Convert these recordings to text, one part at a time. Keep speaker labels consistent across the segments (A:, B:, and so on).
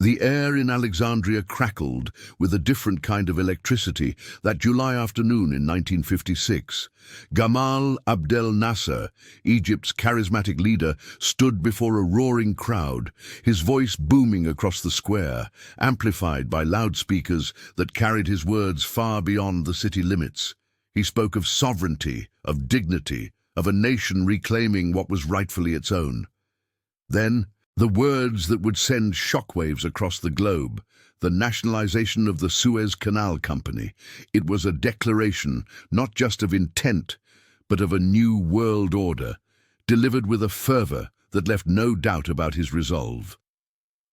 A: The air in Alexandria crackled with a different kind of electricity that July afternoon in 1956. Gamal Abdel Nasser, Egypt's charismatic leader, stood before a roaring crowd, his voice booming across the square, amplified by loudspeakers that carried his words far beyond the city limits. He spoke of sovereignty, of dignity, of a nation reclaiming what was rightfully its own. Then, the words that would send shockwaves across the globe, the nationalization of the Suez Canal Company. It was a declaration not just of intent, but of a new world order, delivered with a fervor that left no doubt about his resolve.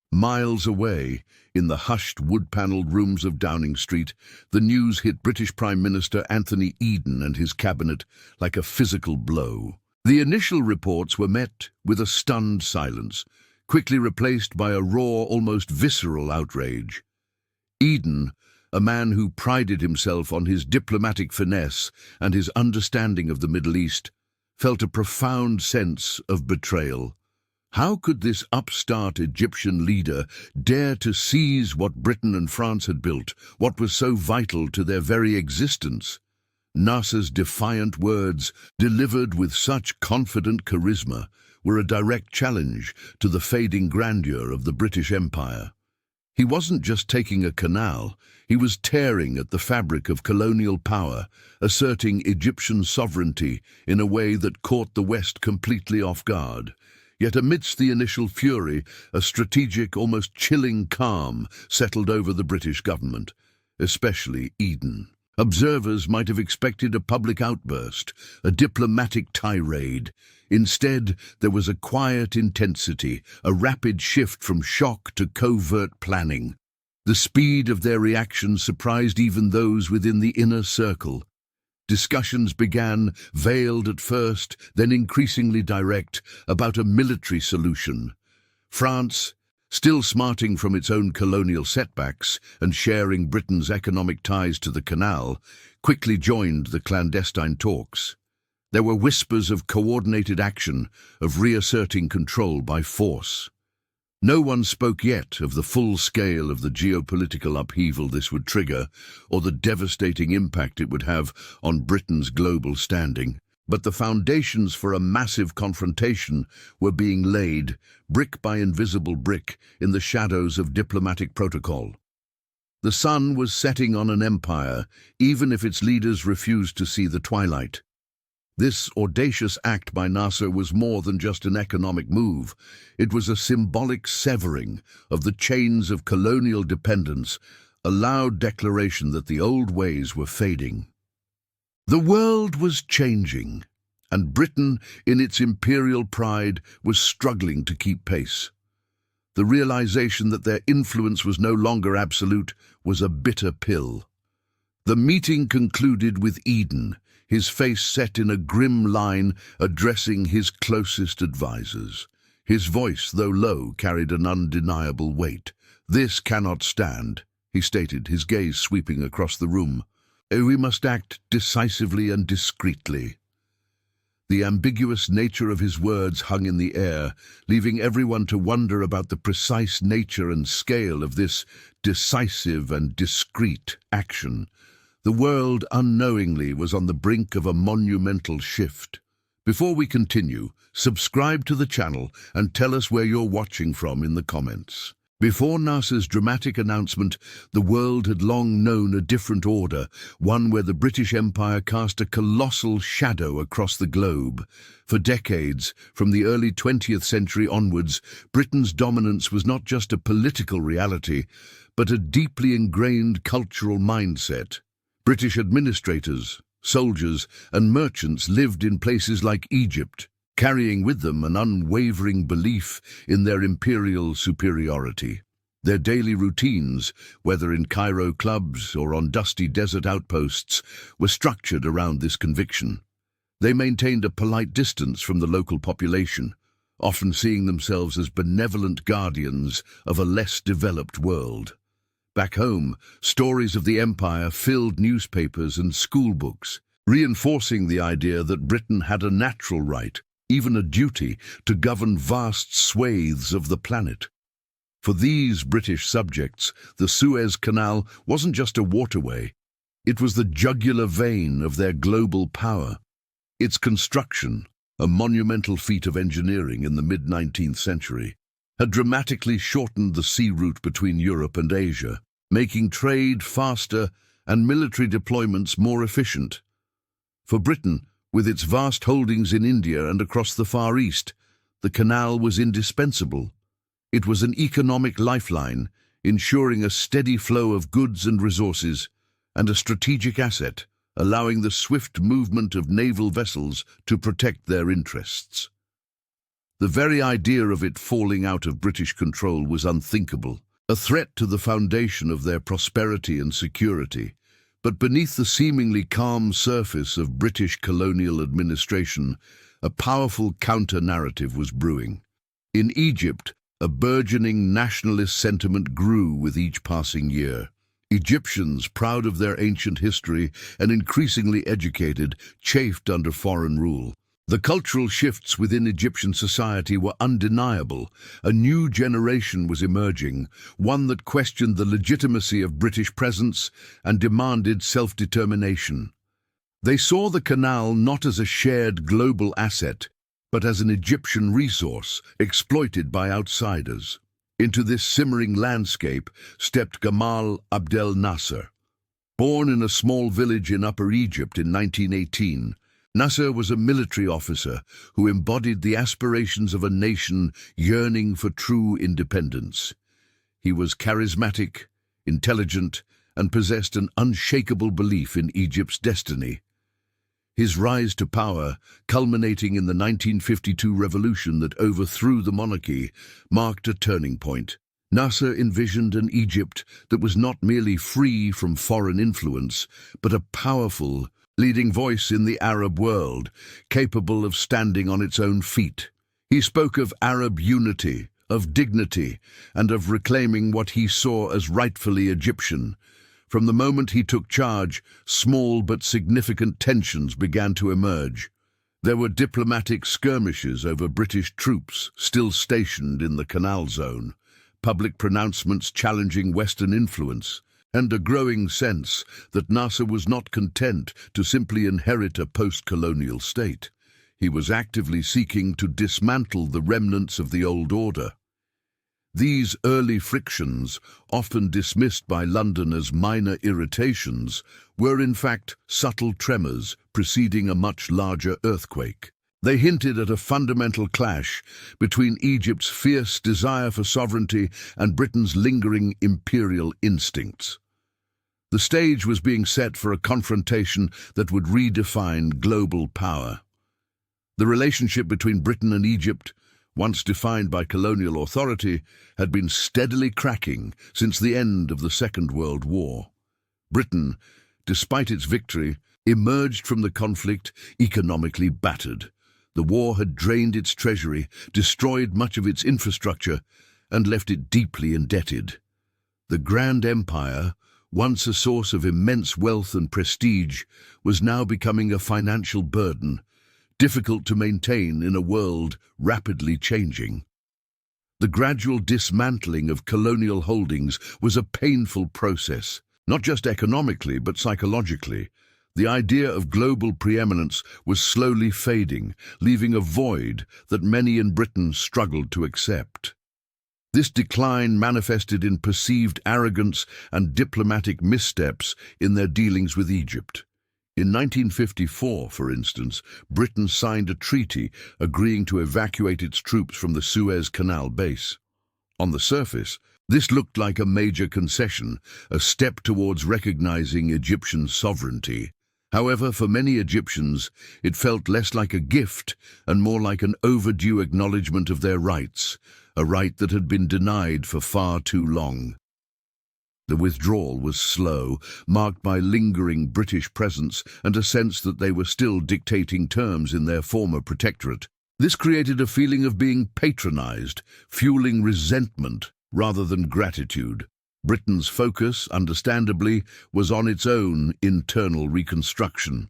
A: Miles away, in the hushed wood-panelled rooms of Downing Street, the news hit British Prime Minister Anthony Eden and his cabinet like a physical blow. The initial reports were met with a stunned silence, quickly replaced by a raw, almost visceral outrage. Eden, a man who prided himself on his diplomatic finesse and his understanding of the Middle East, felt a profound sense of betrayal. How could this upstart Egyptian leader dare to seize what Britain and France had built, what was so vital to their very existence? Nasser's defiant words, delivered with such confident charisma, were a direct challenge to the fading grandeur of the British Empire. He wasn't just taking a canal, he was tearing at the fabric of colonial power, asserting Egyptian sovereignty in a way that caught the West completely off guard. Yet amidst the initial fury, a strategic, almost chilling calm settled over the British government, especially Eden. Observers might have expected a public outburst, a diplomatic tirade. Instead, there was a quiet intensity, a rapid shift from shock to covert planning. The speed of their reaction surprised even those within the inner circle. Discussions began, veiled at first, then increasingly direct, about a military solution. France, still smarting from its own colonial setbacks and sharing Britain's economic ties to the canal, quickly joined the clandestine talks. There were whispers of coordinated action, of reasserting control by force. No one spoke yet of the full scale of the geopolitical upheaval this would trigger, or the devastating impact it would have on Britain's global standing. But the foundations for a massive confrontation were being laid, brick by invisible brick, in the shadows of diplomatic protocol. The sun was setting on an empire, even if its leaders refused to see the twilight. This audacious act by Nasser was more than just an economic move. It was a symbolic severing of the chains of colonial dependence, a loud declaration that the old ways were fading. The world was changing, and Britain, in its imperial pride, was struggling to keep pace. The realization that their influence was no longer absolute was a bitter pill. The meeting concluded with Eden, his face set in a grim line, addressing his closest advisers. His voice, though low, carried an undeniable weight. "This cannot stand," he stated, his gaze sweeping across the room. "We must act decisively and discreetly." The ambiguous nature of his words hung in the air, leaving everyone to wonder about the precise nature and scale of this decisive and discreet action. The world unknowingly was on the brink of a monumental shift. Before we continue, subscribe to the channel and tell us where you're watching from in the comments. Before Nasser's dramatic announcement, the world had long known a different order, one where the British Empire cast a colossal shadow across the globe. For decades, from the early 20th century onwards, Britain's dominance was not just a political reality, but a deeply ingrained cultural mindset. British administrators, soldiers, and merchants lived in places like Egypt, carrying with them an unwavering belief in their imperial superiority. Their daily routines, whether in Cairo clubs or on dusty desert outposts, were structured around this conviction. They maintained a polite distance from the local population, often seeing themselves as benevolent guardians of a less developed world. Back home, stories of the empire filled newspapers and school books, reinforcing the idea that Britain had a natural right, even a duty, to govern vast swathes of the planet. For these British subjects, the Suez Canal wasn't just a waterway. It was the jugular vein of their global power. Its construction, a monumental feat of engineering in the mid-19th century, had dramatically shortened the sea route between Europe and Asia, making trade faster and military deployments more efficient. For Britain, with its vast holdings in India and across the Far East, the canal was indispensable. It was an economic lifeline, ensuring a steady flow of goods and resources, and a strategic asset, allowing the swift movement of naval vessels to protect their interests. The very idea of it falling out of British control was unthinkable, a threat to the foundation of their prosperity and security. But beneath the seemingly calm surface of British colonial administration, a powerful counter-narrative was brewing. In Egypt, a burgeoning nationalist sentiment grew with each passing year. Egyptians, proud of their ancient history and increasingly educated, chafed under foreign rule. The cultural shifts within Egyptian society were undeniable. A new generation was emerging, one that questioned the legitimacy of British presence and demanded self-determination. They saw the canal not as a shared global asset, but as an Egyptian resource exploited by outsiders. Into this simmering landscape stepped Gamal Abdel Nasser. Born in a small village in Upper Egypt in 1918, Nasser was a military officer who embodied the aspirations of a nation yearning for true independence. He was charismatic, intelligent, and possessed an unshakable belief in Egypt's destiny. His rise to power, culminating in the 1952 revolution that overthrew the monarchy, marked a turning point. Nasser envisioned an Egypt that was not merely free from foreign influence, but a powerful, leading voice in the Arab world, capable of standing on its own feet. He spoke of Arab unity, of dignity, and of reclaiming what he saw as rightfully Egyptian. From the moment he took charge, small but significant tensions began to emerge. There were diplomatic skirmishes over British troops still stationed in the Canal Zone, public pronouncements challenging Western influence, and a growing sense that Nasser was not content to simply inherit a post-colonial state. He was actively seeking to dismantle the remnants of the old order. These early frictions, often dismissed by London as minor irritations, were in fact subtle tremors preceding a much larger earthquake. They hinted at a fundamental clash between Egypt's fierce desire for sovereignty and Britain's lingering imperial instincts. The stage was being set for a confrontation that would redefine global power. The relationship between Britain and Egypt, once defined by colonial authority, had been steadily cracking since the end of the Second World War. Britain, despite its victory, emerged from the conflict economically battered. The war had drained its treasury, destroyed much of its infrastructure, and left it deeply indebted. The Grand Empire, once a source of immense wealth and prestige, was now becoming a financial burden, difficult to maintain in a world rapidly changing. The gradual dismantling of colonial holdings was a painful process, not just economically but psychologically. The idea of global preeminence was slowly fading, leaving a void that many in Britain struggled to accept. This decline manifested in perceived arrogance and diplomatic missteps in their dealings with Egypt. In 1954, for instance, Britain signed a treaty agreeing to evacuate its troops from the Suez Canal base. On the surface, this looked like a major concession, a step towards recognizing Egyptian sovereignty. However, for many Egyptians, it felt less like a gift and more like an overdue acknowledgement of their rights, a right that had been denied for far too long. The withdrawal was slow, marked by lingering British presence and a sense that they were still dictating terms in their former protectorate. This created a feeling of being patronized, fueling resentment rather than gratitude. Britain's focus, understandably, was on its own internal reconstruction.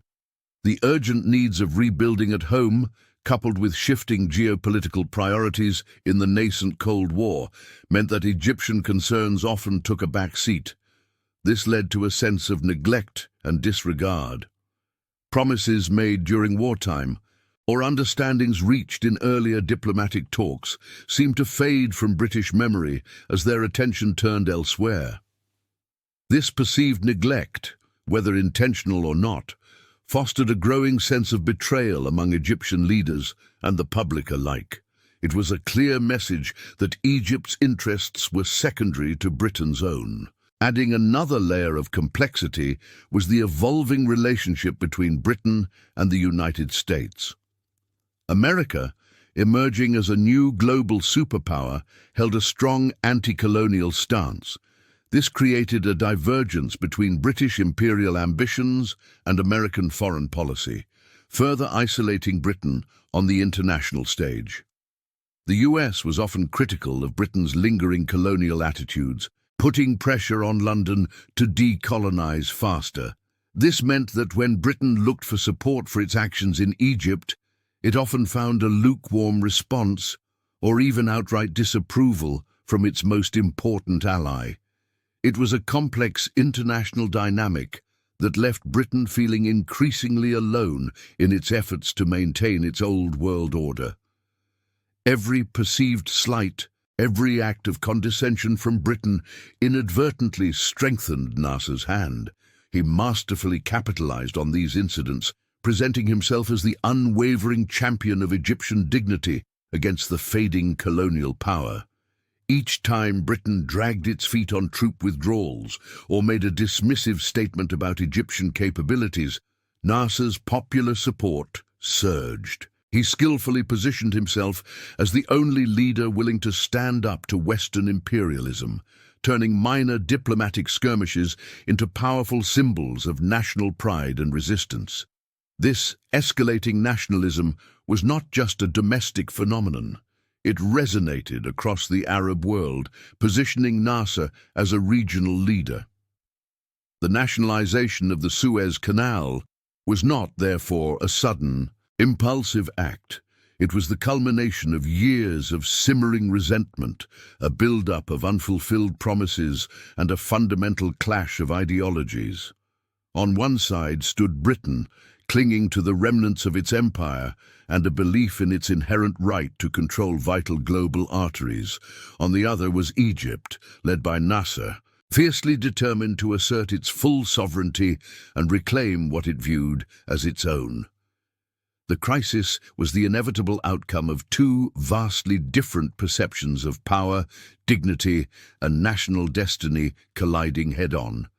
A: The urgent needs of rebuilding at home, coupled with shifting geopolitical priorities in the nascent Cold War, meant that Egyptian concerns often took a back seat. This led to a sense of neglect and disregard. Promises made during wartime, or understandings reached in earlier diplomatic talks, seemed to fade from British memory as their attention turned elsewhere. This perceived neglect, whether intentional or not, fostered a growing sense of betrayal among Egyptian leaders and the public alike. It was a clear message that Egypt's interests were secondary to Britain's own. Adding another layer of complexity was the evolving relationship between Britain and the United States. America, emerging as a new global superpower, held a strong anti-colonial stance. This created a divergence between British imperial ambitions and American foreign policy, further isolating Britain on the international stage. The US was often critical of Britain's lingering colonial attitudes, putting pressure on London to decolonize faster. This meant that when Britain looked for support for its actions in Egypt, it often found a lukewarm response or even outright disapproval from its most important ally. It was a complex international dynamic that left Britain feeling increasingly alone in its efforts to maintain its old world order. Every perceived slight, every act of condescension from Britain inadvertently strengthened Nasser's hand. He masterfully capitalized on these incidents, presenting himself as the unwavering champion of Egyptian dignity against the fading colonial power. Each time Britain dragged its feet on troop withdrawals or made a dismissive statement about Egyptian capabilities, Nasser's popular support surged. He skillfully positioned himself as the only leader willing to stand up to Western imperialism, turning minor diplomatic skirmishes into powerful symbols of national pride and resistance. This escalating nationalism was not just a domestic phenomenon. It resonated across the Arab world, positioning Nasser as a regional leader. The nationalization of the Suez Canal was not, therefore, a sudden, impulsive act. It was the culmination of years of simmering resentment, a build-up of unfulfilled promises, and a fundamental clash of ideologies. On one side stood Britain, clinging to the remnants of its empire and a belief in its inherent right to control vital global arteries. On the other was Egypt, led by Nasser, fiercely determined to assert its full sovereignty and reclaim what it viewed as its own. The crisis was the inevitable outcome of two vastly different perceptions of power, dignity, and national destiny colliding head-on.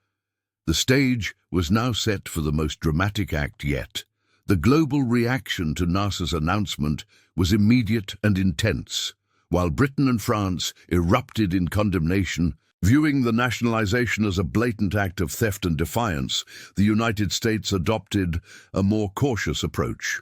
A: The stage was now set for the most dramatic act yet. The global reaction to Nasser's announcement was immediate and intense. While Britain and France erupted in condemnation, viewing the nationalization as a blatant act of theft and defiance, the United States adopted a more cautious approach.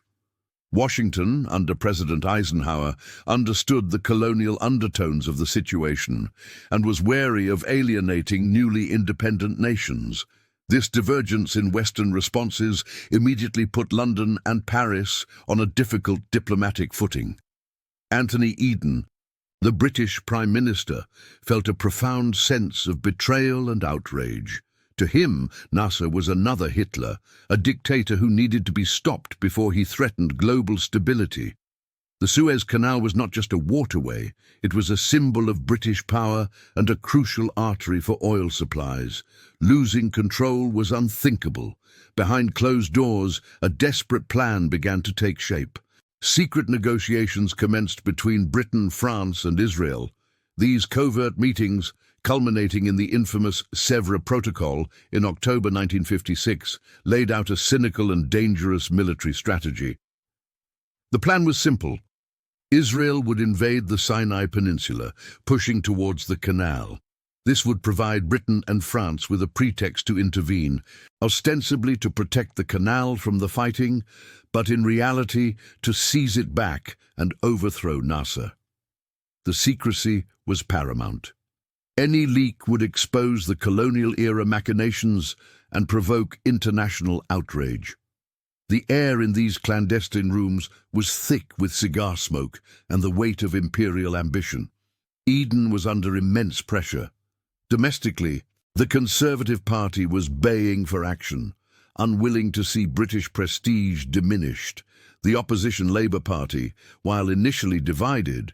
A: Washington, under President Eisenhower, understood the colonial undertones of the situation and was wary of alienating newly independent nations. This divergence in Western responses immediately put London and Paris on a difficult diplomatic footing. Anthony Eden, the British Prime Minister, felt a profound sense of betrayal and outrage. To him, Nasser was another Hitler, a dictator who needed to be stopped before he threatened global stability. The Suez Canal was not just a waterway, it was a symbol of British power and a crucial artery for oil supplies. Losing control was unthinkable. Behind closed doors, a desperate plan began to take shape. Secret negotiations commenced between Britain, France, and Israel. These covert meetings, culminating in the infamous Sèvres Protocol in October 1956, laid out a cynical and dangerous military strategy. The plan was simple. Israel would invade the Sinai Peninsula, pushing towards the canal. This would provide Britain and France with a pretext to intervene, ostensibly to protect the canal from the fighting, but in reality to seize it back and overthrow Nasser. The secrecy was paramount. Any leak would expose the colonial-era machinations and provoke international outrage. The air in these clandestine rooms was thick with cigar smoke and the weight of imperial ambition. Eden was under immense pressure. Domestically, the Conservative Party was baying for action, unwilling to see British prestige diminished. The opposition Labour Party, while initially divided,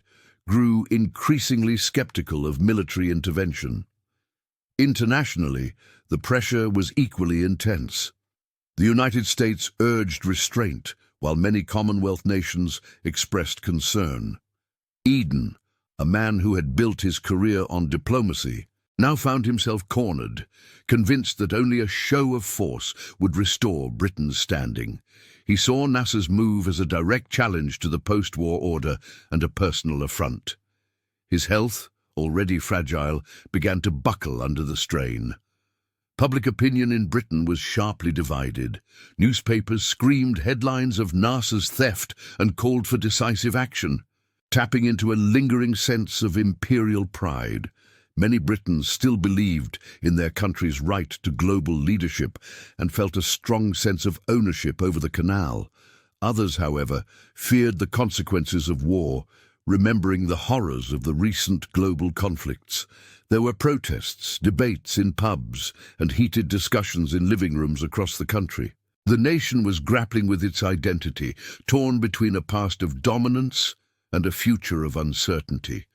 A: grew increasingly sceptical of military intervention. Internationally, the pressure was equally intense. The United States urged restraint, while many Commonwealth nations expressed concern. Eden, a man who had built his career on diplomacy, now found himself cornered, convinced that only a show of force would restore Britain's standing. He saw Nasser's move as a direct challenge to the post-war order and a personal affront. His health, already fragile, began to buckle under the strain. Public opinion in Britain was sharply divided. Newspapers screamed headlines of Nasser's theft and called for decisive action, tapping into a lingering sense of imperial pride. Many Britons still believed in their country's right to global leadership and felt a strong sense of ownership over the canal. Others, however, feared the consequences of war, remembering the horrors of the recent global conflicts. There were protests, debates in pubs, and heated discussions in living rooms across the country. The nation was grappling with its identity, torn between a past of dominance and a future of uncertainty.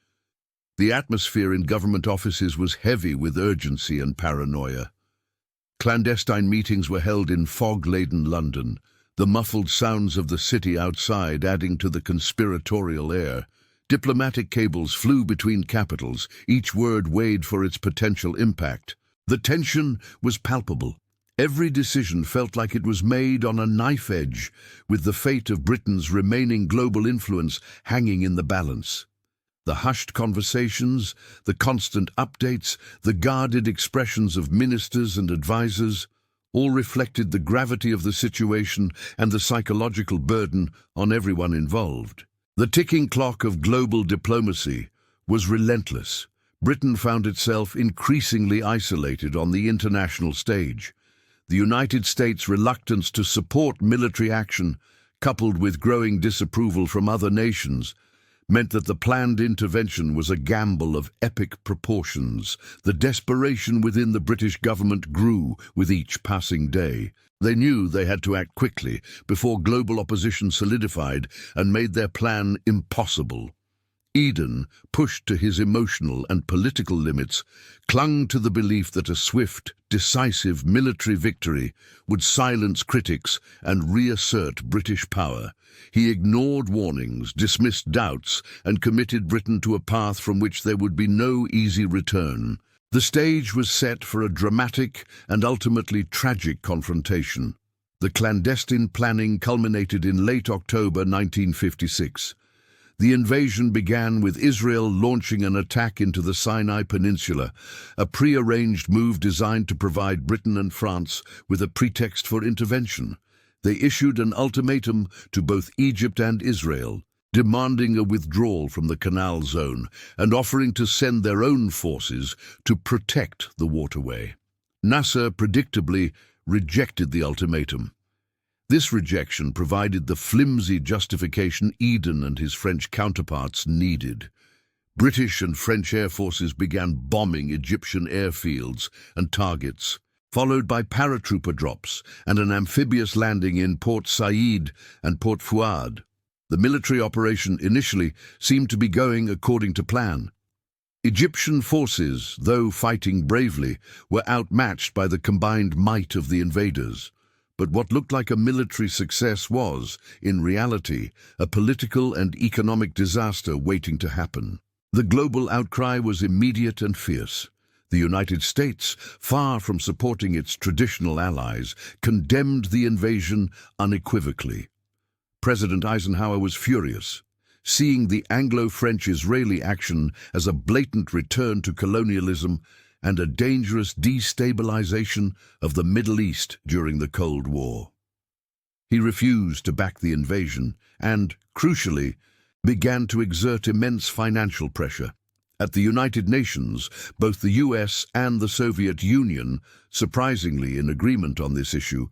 A: The atmosphere in government offices was heavy with urgency and paranoia. Clandestine meetings were held in fog-laden London, the muffled sounds of the city outside adding to the conspiratorial air. Diplomatic cables flew between capitals, each word weighed for its potential impact. The tension was palpable. Every decision felt like it was made on a knife edge, with the fate of Britain's remaining global influence hanging in the balance. The hushed conversations, the constant updates, the guarded expressions of ministers and advisers, all reflected the gravity of the situation and the psychological burden on everyone involved. The ticking clock of global diplomacy was relentless. Britain found itself increasingly isolated on the international stage. The United States' reluctance to support military action, coupled with growing disapproval from other nations, meant that the planned intervention was a gamble of epic proportions. The desperation within the British government grew with each passing day. They knew they had to act quickly before global opposition solidified and made their plan impossible. Eden, pushed to his emotional and political limits, clung to the belief that a swift, decisive military victory would silence critics and reassert British power. He ignored warnings, dismissed doubts, and committed Britain to a path from which there would be no easy return. The stage was set for a dramatic and ultimately tragic confrontation. The clandestine planning culminated in late October 1956. The invasion began with Israel launching an attack into the Sinai Peninsula, a pre-arranged move designed to provide Britain and France with a pretext for intervention. They issued an ultimatum to both Egypt and Israel, demanding a withdrawal from the Canal Zone and offering to send their own forces to protect the waterway. Nasser predictably rejected the ultimatum. This rejection provided the flimsy justification Eden and his French counterparts needed. British and French air forces began bombing Egyptian airfields and targets, followed by paratrooper drops and an amphibious landing in Port Said and Port Fouad. The military operation initially seemed to be going according to plan. Egyptian forces, though fighting bravely, were outmatched by the combined might of the invaders. But what looked like a military success was, in reality, a political and economic disaster waiting to happen. The global outcry was immediate and fierce. The United States, far from supporting its traditional allies, condemned the invasion unequivocally. President Eisenhower was furious, seeing the Anglo-French-Israeli action as a blatant return to colonialism and a dangerous destabilization of the Middle East during the Cold War. He refused to back the invasion and, crucially, began to exert immense financial pressure. At the United Nations, both the US and the Soviet Union, surprisingly in agreement on this issue,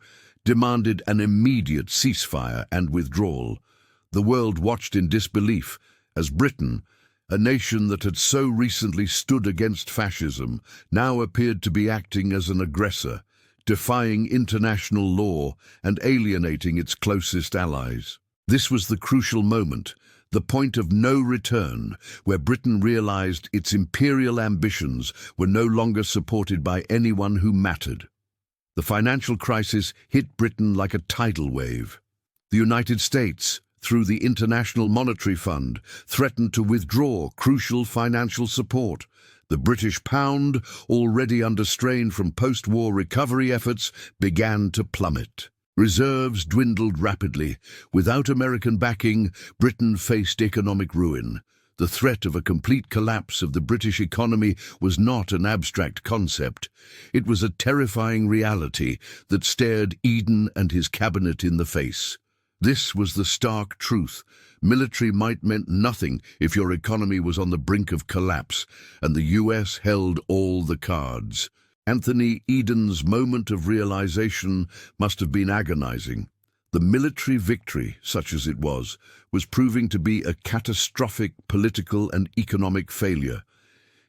A: demanded an immediate ceasefire and withdrawal. The world watched in disbelief as Britain, a nation that had so recently stood against fascism, now appeared to be acting as an aggressor, defying international law and alienating its closest allies. This was the crucial moment, the point of no return, where Britain realized its imperial ambitions were no longer supported by anyone who mattered. The financial crisis hit Britain like a tidal wave. The United States, through the International Monetary Fund, threatened to withdraw crucial financial support. The British pound, already under strain from post-war recovery efforts, began to plummet. Reserves dwindled rapidly. Without American backing, Britain faced economic ruin. The threat of a complete collapse of the British economy was not an abstract concept. It was a terrifying reality that stared Eden and his cabinet in the face. This was the stark truth. Military might meant nothing if your economy was on the brink of collapse, and the US held all the cards. Anthony Eden's moment of realization must have been agonizing. The military victory, such as it was proving to be a catastrophic political and economic failure.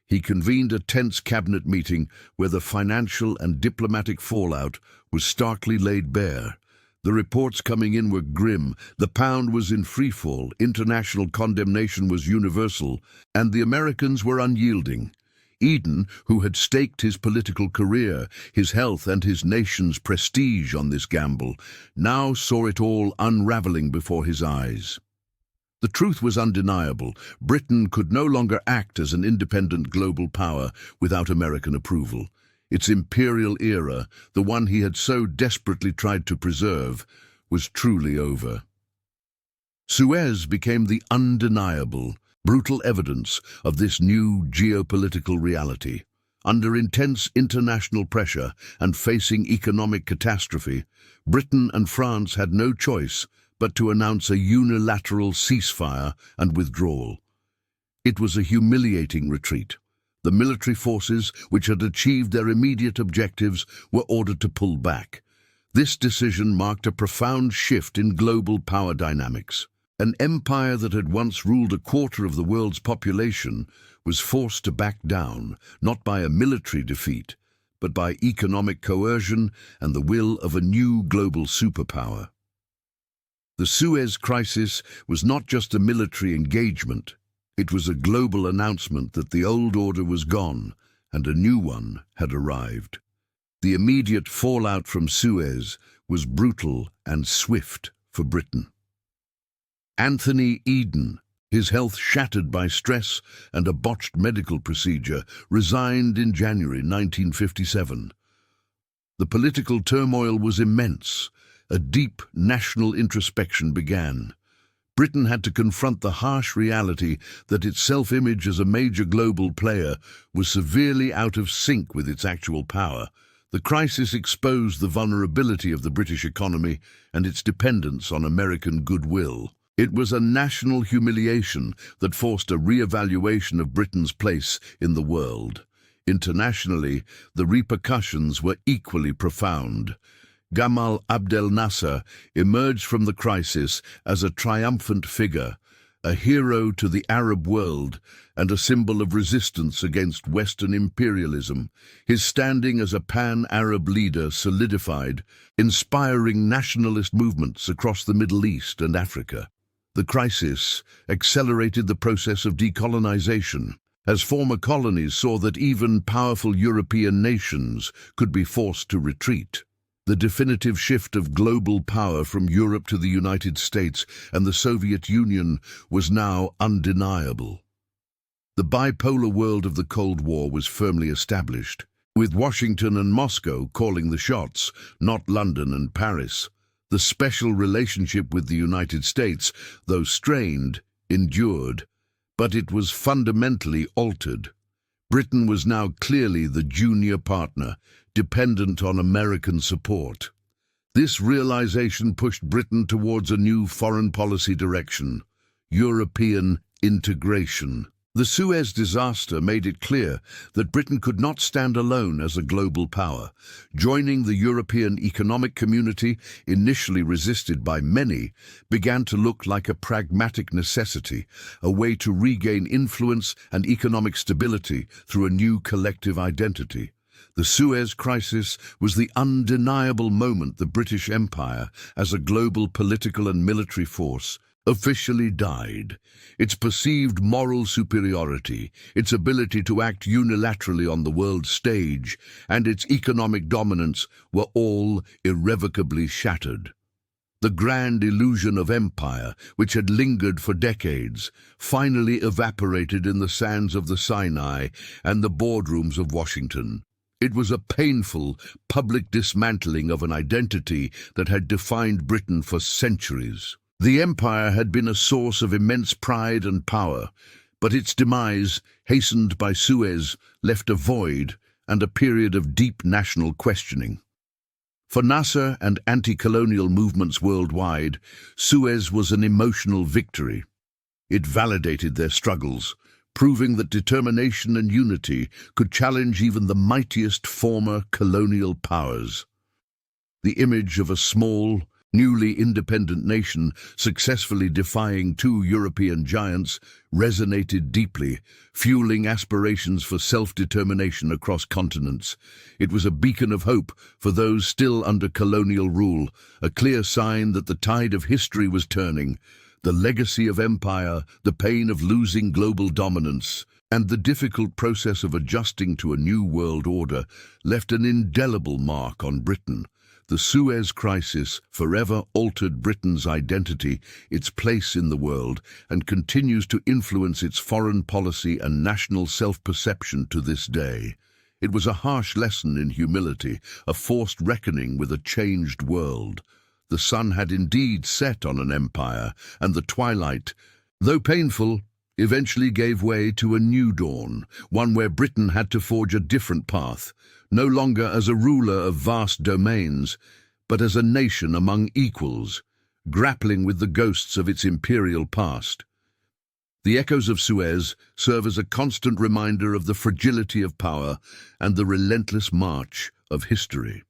A: He convened a tense cabinet meeting where the financial and diplomatic fallout was starkly laid bare. The reports coming in were grim. The pound was in freefall, international condemnation was universal, and the Americans were unyielding. Eden, who had staked his political career, his health and his nation's prestige on this gamble, now saw it all unraveling before his eyes. The truth was undeniable. Britain could no longer act as an independent global power without American approval. Its imperial era, the one he had so desperately tried to preserve, was truly over. Suez became the undeniable, brutal evidence of this new geopolitical reality. Under intense international pressure and facing economic catastrophe, Britain and France had no choice but to announce a unilateral ceasefire and withdrawal. It was a humiliating retreat. The military forces, which had achieved their immediate objectives, were ordered to pull back. This decision marked a profound shift in global power dynamics. An empire that had once ruled a quarter of the world's population was forced to back down, not by a military defeat, but by economic coercion and the will of a new global superpower. The Suez Crisis was not just a military engagement. It was a global announcement that the old order was gone and a new one had arrived. The immediate fallout from Suez was brutal and swift for Britain. Anthony Eden, his health shattered by stress and a botched medical procedure, resigned in January 1957. The political turmoil was immense. A deep national introspection began. Britain had to confront the harsh reality that its self-image as a major global player was severely out of sync with its actual power. The crisis exposed the vulnerability of the British economy and its dependence on American goodwill. It was a national humiliation that forced a re-evaluation of Britain's place in the world. Internationally, the repercussions were equally profound. Gamal Abdel Nasser emerged from the crisis as a triumphant figure, a hero to the Arab world and a symbol of resistance against Western imperialism. His standing as a pan-Arab leader solidified, inspiring nationalist movements across the Middle East and Africa. The crisis accelerated the process of decolonization, as former colonies saw that even powerful European nations could be forced to retreat. The definitive shift of global power from Europe to the United States and the Soviet Union was now undeniable. The bipolar world of the Cold War was firmly established, with Washington and Moscow calling the shots, not London and Paris. The special relationship with the United States, though strained, endured, but it was fundamentally altered. Britain was now clearly the junior partner, dependent on American support. This realization pushed Britain towards a new foreign policy direction: European integration. The Suez disaster made it clear that Britain could not stand alone as a global power. Joining the European economic community, initially resisted by many, began to look like a pragmatic necessity, a way to regain influence and economic stability through a new collective identity. The Suez Crisis was the undeniable moment the British Empire, as a global political and military force, officially died. Its perceived moral superiority, its ability to act unilaterally on the world stage, and its economic dominance were all irrevocably shattered. The grand illusion of empire, which had lingered for decades, finally evaporated in the sands of the Sinai and the boardrooms of Washington. It was a painful, public dismantling of an identity that had defined Britain for centuries. The empire had been a source of immense pride and power, but its demise, hastened by Suez, left a void and a period of deep national questioning. For Nasser and anti-colonial movements worldwide, Suez was an emotional victory. It validated their struggles, proving that determination and unity could challenge even the mightiest former colonial powers. The image of a small, newly independent nation successfully defying two European giants resonated deeply, fueling aspirations for self-determination across continents. It was a beacon of hope for those still under colonial rule, a clear sign that the tide of history was turning. The legacy of empire, the pain of losing global dominance, and the difficult process of adjusting to a new world order left an indelible mark on Britain. The Suez Crisis forever altered Britain's identity, its place in the world, and continues to influence its foreign policy and national self-perception to this day. It was a harsh lesson in humility, a forced reckoning with a changed world. The sun had indeed set on an empire, and the twilight, though painful, eventually gave way to a new dawn, one where Britain had to forge a different path, no longer as a ruler of vast domains, but as a nation among equals, grappling with the ghosts of its imperial past. The echoes of Suez serve as a constant reminder of the fragility of power and the relentless march of history.